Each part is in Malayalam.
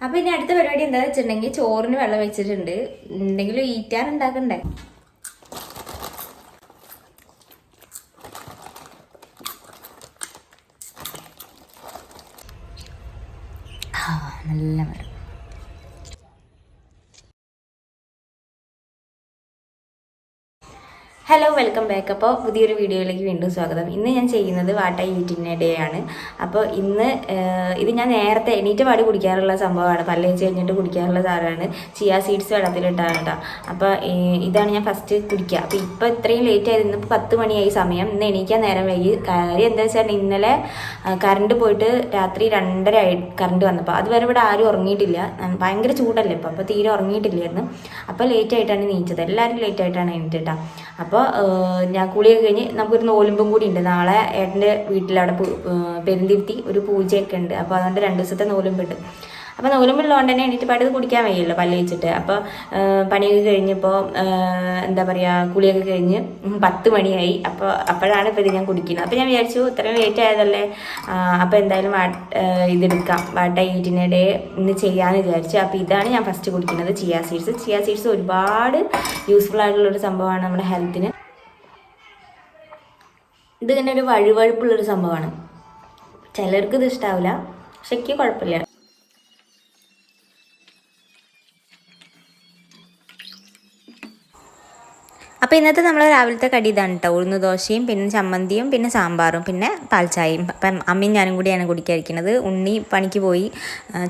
അപ്പോൾ ഇനി അടുത്ത പരിപാടി എന്താണെന്ന് വെച്ചിട്ടുണ്ടെങ്കിൽ ചോറിന് വെള്ളം വെച്ചിട്ടുണ്ട്. എന്തെങ്കിലും ഈറ്റാൻ ഉണ്ടാക്കണ്ടേ. നല്ല മരം. Hello, welcome back. അപ്പോൾ പുതിയൊരു വീഡിയോയിലേക്ക് വീണ്ടും സ്വാഗതം. ഇന്ന് ഞാൻ ചെയ്യുന്നത് വാട്ട ഈറ്റിംഗ് ഡേ ആണ്. അപ്പോൾ ഇന്ന് ഇത് ഞാൻ നേരത്തെ എണീറ്റ് പാടി കുടിക്കാറുള്ള സംഭവമാണ്. പല്ല് തേച്ച് കഴിഞ്ഞിട്ട് കുടിക്കാറുള്ള സാധനമാണ്. ചിയ സീഡ്സ് വെള്ളത്തിലിട്ടാണ് കേട്ടോ. അപ്പോൾ ഇതാണ് ഞാൻ ഫസ്റ്റ് കുടിക്കുക. അപ്പോൾ ഇപ്പോൾ ഇത്രയും ലേറ്റ് ആയത്, ഇന്നിപ്പോൾ 10 മണിയായി സമയം. ഇന്ന് എണീക്കാൻ നേരം വൈകി. കാര്യം എന്താ വെച്ചാൽ ഇന്നലെ കറണ്ട് പോയിട്ട് രാത്രി 2:30 ആയി കറണ്ട് വന്നപ്പോൾ. അതുവരെ ഇവിടെ ആരും ഉറങ്ങിയിട്ടില്ല. ഭയങ്കര ചൂടല്ലേ ഇപ്പോൾ, അപ്പോൾ തീരെ ഉറങ്ങിയിട്ടില്ലായിരുന്നു. അപ്പോൾ ലേറ്റ് ആയിട്ടാണ് എണീച്ചത്. എല്ലാവരും ലേറ്റ് ആയിട്ടാണ് എണീറ്റിട്ടാ. അപ്പോൾ ഞാൻ കുളിയൊക്കെ കഴിഞ്ഞ് നമുക്കൊരു നോലുമ്പും കൂടി ഉണ്ട്. നാളെ ഏട്ടൻ്റെ വീട്ടിലവിടെ പെരുന്തിരുത്തി ഒരു പൂജയൊക്കെ ഉണ്ട്. അപ്പോൾ അതുകൊണ്ട് 2 ദിവസത്തെ നോലുമ്പുണ്ട്. അപ്പോൾ നോലുമ്പുള്ളതുകൊണ്ട് തന്നെ എണീറ്റ് പാടത് കുടിക്കാൻ വയ്യല്ലോ പല്ല് വെച്ചിട്ട്. അപ്പോൾ പണിയൊക്കെ കഴിഞ്ഞപ്പോൾ എന്താ പറയുക, കുളിയൊക്കെ കഴിഞ്ഞ് 10 മണിയായി. അപ്പോഴാണ് ഇപ്പോൾ ഇത് ഞാൻ കുടിക്കുന്നത്. അപ്പോൾ ഞാൻ വിചാരിച്ചു ഇത്രയും ലേറ്റ് ആയതല്ലേ, അപ്പോൾ എന്തായാലും ഇതെടുക്കാം, വാട്ട ഈറ്റിംഗ് ഡേ ഇന്ന് ചെയ്യാമെന്ന് വിചാരിച്ചു. അപ്പോൾ ഇതാണ് ഞാൻ ഫസ്റ്റ് കുടിക്കുന്നത്, ചിയ സീഡ്സ്. ചിയ സീഡ്സ് ഒരുപാട് യൂസ്ഫുൾ ആയിട്ടുള്ളൊരു സംഭവമാണ് നമ്മുടെ ഹെൽത്തിന്. ഇത് തന്നെ ഒരു വഴുവഴുപ്പുള്ളൊരു സംഭവമാണ്. ചിലർക്ക് ഇത് ഇഷ്ടാവില്ല, പക്ഷെ എനിക്ക് കുഴപ്പമില്ല. അപ്പോൾ ഇന്നത്തെ നമ്മൾ രാവിലത്തെ കടി ഇതാണ് കേട്ടോ. ഉഴുന്ന് ദോശയും പിന്നെ ചമ്മന്തിയും പിന്നെ സാമ്പാറും പിന്നെ പാൽച്ചായയും. അപ്പം അമ്മയും ഞാനും കൂടിയാണ് കുടിക്കാതിരിക്കുന്നത്. ഉണ്ണി പണിക്ക് പോയി,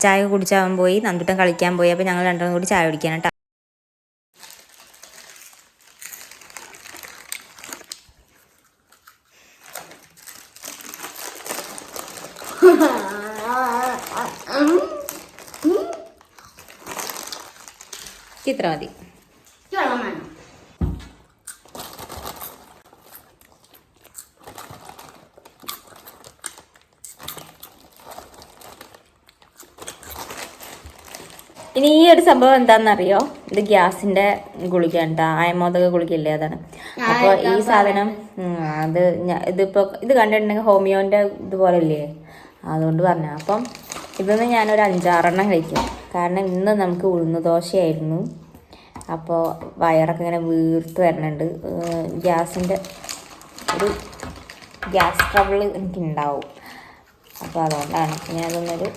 ചായ കുടിച്ചാവാൻ പോയി, നന്ദുട്ടൻ കളിക്കാൻ പോയി. അപ്പോൾ ഞങ്ങൾ രണ്ടും കൂടി ചായ കുടിക്കാൻ കേട്ടോ. ഇത്ര മതി. ഇനി ഈ ഒരു സംഭവം എന്താണെന്നറിയോ, ഇത് ഗ്യാസിന്റെ ഗുളിക ഉണ്ടാ, അയമോദക ഗുളികയില്ലേ, അതാണ്. അപ്പോൾ ഈ സാധനം ഇത് കണ്ടിട്ടുണ്ടെങ്കിൽ ഹോമിയോന്റെ ഇതുപോലെ ഇല്ലേ, അതുകൊണ്ട് പറഞ്ഞ. അപ്പം ഇതൊന്ന് ഞാനൊരു 5-6 കഴിക്കാം. കാരണം ഇന്ന് നമുക്ക് ഉഴുന്ന് ദോശയായിരുന്നു. അപ്പോൾ വയറൊക്കെ ഇങ്ങനെ വീർത്ത് വരണുണ്ട്. ഗ്യാസിൻ്റെ ഒരു ഗ്യാസ് ട്രബിൾ എനിക്കുണ്ടാവും. അപ്പോൾ അതുകൊണ്ടാണ് ഞാനതൊന്നൊരു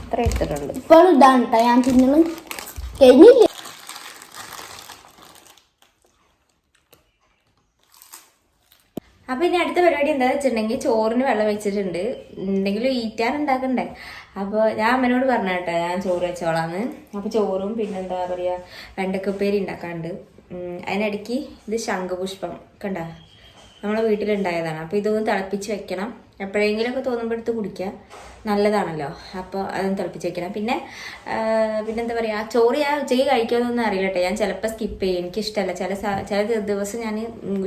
ഇത്ര എടുത്തിട്ടുണ്ട്. ഇപ്പോൾ ഇതാണ് കേട്ടോ ഞാൻ തിന്നുന്നു. കഴിഞ്ഞില്ല. അപ്പോൾ ഇനി അടുത്ത പരിപാടി എന്താണെന്ന് വെച്ചിട്ടുണ്ടെങ്കിൽ ചോറിന് വെള്ളം വെച്ചിട്ടുണ്ട്. എന്തെങ്കിലും ഈറ്റാൻ ഉണ്ടാക്കണ്ടേ. അപ്പോൾ ഞാൻ അമ്മനോട് പറഞ്ഞ കേട്ടോ, ഞാൻ ചോറ് വെച്ചോളാന്ന്. അപ്പോൾ ചോറും പിന്നെ എന്താ പറയുക, വെണ്ടക്കപ്പേരി ഉണ്ടാക്കാണ്ട്. അതിനിടയ്ക്ക് ഇത് ശംഖുപുഷ്പം കണ്ട, നമ്മളെ വീട്ടിലുണ്ടായതാണ്. അപ്പോൾ ഇതൊന്ന് തിളപ്പിച്ച് വെക്കണം. എപ്പോഴെങ്കിലുമൊക്കെ തോന്നുമ്പോൾ എടുത്ത് കുടിക്കുക, നല്ലതാണല്ലോ. അപ്പോൾ അതൊന്ന് തിളപ്പിച്ച് വെക്കണം. പിന്നെന്താ പറയുക, ചോറ് ഞാൻ ഉച്ചയ്ക്ക് കഴിക്കുമെന്നൊന്നും അറിയില്ല കേട്ടോ. ഞാൻ ചിലപ്പോൾ സ്കിപ്പ് ചെയ്യും, എനിക്കിഷ്ടമല്ല. ചില ദിവസം ഞാൻ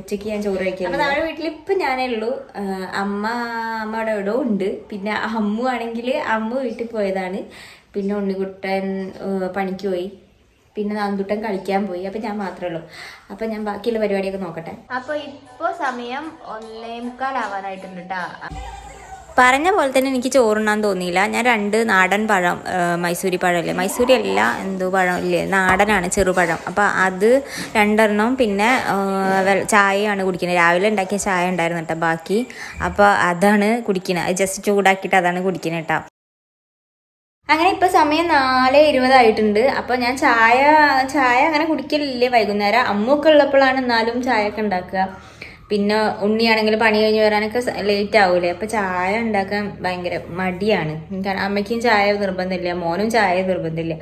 ഉച്ചയ്ക്ക് ഞാൻ ചോറ് കഴിക്കും. അപ്പോൾ നമ്മുടെ വീട്ടിൽ ഇപ്പം ഞാനേ ഉള്ളൂ. അമ്മയുടെ എവിടെയോ ഉണ്ട്. പിന്നെ അമ്മു ആണെങ്കിൽ അമ്മ വീട്ടിൽ പോയതാണ്. പിന്നെ ഉണ്ണിക്കുട്ടൻ പണിക്ക് പോയി. പിന്നെ നന്ദുട്ടൻ കളിക്കാൻ പോയി. അപ്പം ഞാൻ മാത്രമേ ഉള്ളൂ. അപ്പം ഞാൻ ബാക്കിയുള്ള പരിപാടിയൊക്കെ നോക്കട്ടെ. അപ്പോൾ ഇപ്പോൾ സമയം 1:45 ആവാനായിട്ടുണ്ട് കേട്ടോ. പറഞ്ഞ പോലെ തന്നെ എനിക്ക് ചോറുണ്ണാൻ തോന്നിയില്ല. ഞാൻ 2 നാടൻ പഴം, മൈസൂരി പഴമല്ലേ, മൈസൂരി അല്ല, എന്തോ പഴം ഇല്ലേ, നാടനാണ്, ചെറുപഴം. അപ്പോൾ അത് 2 പിന്നെ ചായയാണ് കുടിക്കുന്നത്. രാവിലെ ഉണ്ടാക്കിയ ചായ ഉണ്ടായിരുന്നു കേട്ടോ ബാക്കി. അപ്പോൾ അതാണ് കുടിക്കുന്നത്. ജസ്റ്റ് ചൂടാക്കിയിട്ട് അതാണ് കുടിക്കുന്നത് കേട്ടോ. അങ്ങനെ ഇപ്പോൾ സമയം 4:20 ആയിട്ടുണ്ട്. അപ്പോൾ ഞാൻ ചായ അങ്ങനെ കുടിക്കലില്ലേ വൈകുന്നേരം. അമ്മൊക്കെ ഉള്ളപ്പോഴാണ് എന്നാലും ചായ ഒക്കെ ഉണ്ടാക്കുക. പിന്നെ ഉണ്ണിയാണെങ്കിൽ പണി കഴിഞ്ഞ് വരാനൊക്കെ ലേറ്റ് ആവൂലേ. അപ്പോൾ ചായ ഉണ്ടാക്കാൻ ഭയങ്കര മടിയാണ്. കാരണം അമ്മയ്ക്കും ചായ നിർബന്ധമില്ല, മോനും ചായ നിർബന്ധമില്ല.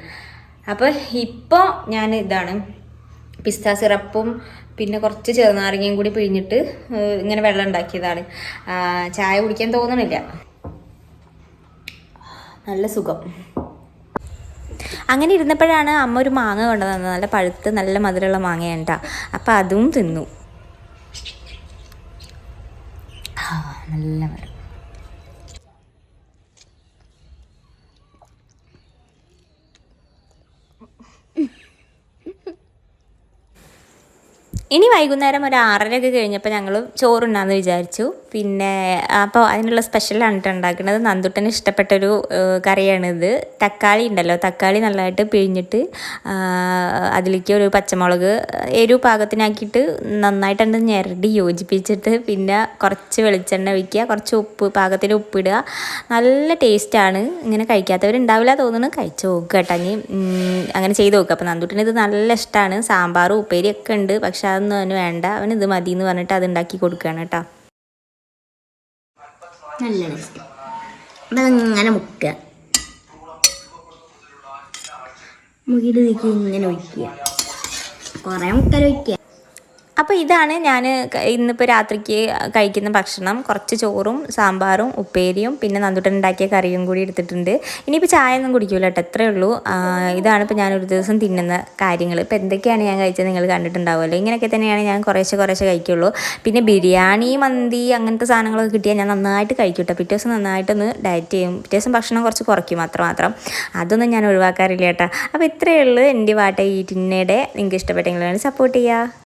അപ്പോൾ ഇപ്പോൾ ഞാൻ ഇതാണ് പിസ്ത സിറപ്പും പിന്നെ കുറച്ച് ചെറുനാരങ്ങയും കൂടി പിഴിഞ്ഞിട്ട് ഇങ്ങനെ വെള്ളം ഉണ്ടാക്കിയതാണ്. ചായ കുടിക്കാൻ തോന്നണില്ല, നല്ല സുഖം. അങ്ങനെ ഇരുന്നപ്പോഴാണ് അമ്മ ഒരു മാങ്ങ കൊണ്ടുവന്നത്. നല്ല പഴുത്ത് നല്ല മധുരമുള്ള മാങ്ങയാണ് കേട്ടോ. അപ്പം അതും തിന്നു. നല്ല മരം. ഇനി വൈകുന്നേരം ഒരു 6:30 കഴിഞ്ഞപ്പോൾ ഞങ്ങൾ ചോറുണ്ണാന്ന് വിചാരിച്ചു. പിന്നെ അപ്പോൾ അതിനുള്ള സ്പെഷ്യലാണ് കേട്ടോ ഉണ്ടാക്കുന്നത്. നന്ദുട്ടന് ഇഷ്ടപ്പെട്ടൊരു കറിയാണിത്. തക്കാളി ഉണ്ടല്ലോ, തക്കാളി നല്ലതായിട്ട് പിഴിഞ്ഞിട്ട് അതിലേക്ക് ഒരു പച്ചമുളക് എരിവ് പാകത്തിനാക്കിയിട്ട് നന്നായിട്ടുണ്ട് ഞെരടി യോജിപ്പിച്ചിട്ട് പിന്നെ കുറച്ച് വെളിച്ചെണ്ണ ഒഴിക്കുക, കുറച്ച് ഉപ്പ് പാകത്തിന് ഉപ്പിടുക. നല്ല ടേസ്റ്റാണ്. ഇങ്ങനെ കഴിക്കാത്തവരുണ്ടാവില്ല തോന്നുന്നു, കഴിച്ച് നോക്കുക കേട്ടോ. ഇനി അങ്ങനെ ചെയ്ത് നോക്കുക. അപ്പോൾ നന്ദുട്ടിന് ഇത് നല്ല ഇഷ്ടമാണ്. സാമ്പാറും ഉപ്പേരിയൊക്കെ ഉണ്ട്, പക്ഷെ അതൊന്നും അവന് വേണ്ട. അവന് ഇത് മതി എന്ന് പറഞ്ഞിട്ട് അത് ഉണ്ടാക്കി കൊടുക്കുകയാണ് കേട്ടോ. നല്ല ടേസ്റ്റ്. അതങ്ങനെ മുക്കുക, മുക്കിയിട്ട് ഇങ്ങനെ ഒഴിക്കുക, കുറേ മുക്കൽ ഒഴിക്കുക. അപ്പോൾ ഇതാണ് ഞാൻ ഇന്നിപ്പോൾ രാത്രിക്ക് കഴിക്കുന്ന ഭക്ഷണം. കുറച്ച് ചോറും സാമ്പാറും ഉപ്പേരിയും പിന്നെ നന്ദുട്ടൻ ഉണ്ടാക്കിയ കറിയും കൂടി എടുത്തിട്ടുണ്ട്. ഇനിയിപ്പോൾ ചായ ഒന്നും കുടിക്കില്ല കേട്ടോ, അത്രയേ ഉള്ളൂ. ഇതാണ് ഇപ്പോൾ ഞാനൊരു ദിവസം തിന്നുന്ന കാര്യങ്ങൾ. ഇപ്പോൾ എന്തൊക്കെയാണ് ഞാൻ കഴിച്ചത് നിങ്ങൾ കണ്ടിട്ടുണ്ടാവുമല്ലോ. ഇങ്ങനെയൊക്കെ തന്നെയാണ് ഞാൻ കുറേശ്ശെ കഴിക്കുള്ളൂ. പിന്നെ ബിരിയാണി, മന്തി അങ്ങനത്തെ സാധനങ്ങളൊക്കെ കിട്ടിയാൽ ഞാൻ നന്നായിട്ട് കഴിക്കും കേട്ടോ. പിറ്റേ ദിവസം നന്നായിട്ടൊന്ന് ഡയറ്റ് ചെയ്യും. പിറ്റേ ദിവസം ഭക്ഷണം കുറച്ച് കുറയ്ക്കും മാത്രം. അതൊന്നും ഞാൻ ഒഴിവാക്കാറില്ല കേട്ടോ. അപ്പോൾ ഇത്രയേ ഉള്ളൂ എൻ്റെ വാട്ട ഈറ്റിനിടെ. നിങ്ങൾക്ക് ഇഷ്ടപ്പെട്ടെങ്കിൽ സപ്പോർട്ട് ചെയ്യുക.